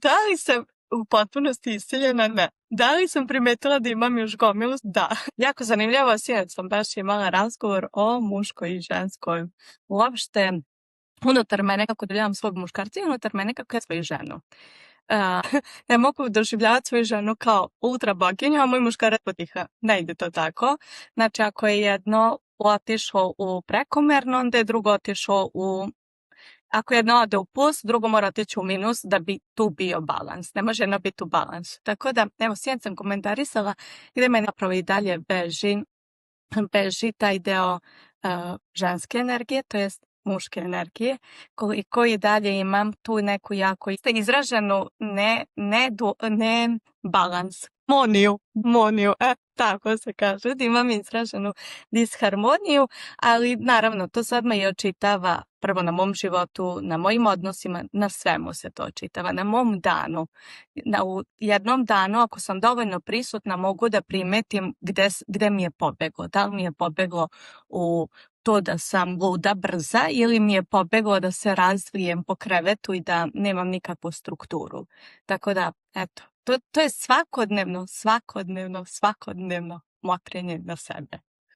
Da li sam u potpunosti isiljena? Ne. Da li sam primetila da imam još gomilu? Da. Jako zanimljivo, sinoć sam baš imala razgovor o muškoj i ženskoj. Uopšte, unutar mene kako doživljavam svog muškarca i unutar mene kako ja svoju ženu. Ne mogu doživljavati svoju ženu kao ultra boginju, a moj muškarac potiha. Ne ide to tako. Znači, ako je jedno otišlo u prekomerno, onda je drugo otišlo u... Ako jedno ode u plus, drugo mora otići u minus da bi tu bio balans. Ne može jedno biti u balansu. Tako da, evo, sinoć sam komentarisala gde me napravo i dalje beži taj deo ženske energije, to jest muške energije, koji dalje imam tu neku jako izraženu ne balans, moniju, tako se kaže, da imam izraženu disharmoniju, ali naravno to sad me i očitava prvo na mom životu, na mojim odnosima, na svemu se to očitava, na mom danu. U jednom danu, ako sam dovoljno prisutna, mogu da primetim gde mi je pobeglo. Da li mi je pobeglo u to da sam luda, brza, ili mi je pobeglo da se razvijem po krevetu i da nemam nikakvu strukturu. Tako da, eto, to je svakodnevno motrenje na sebe.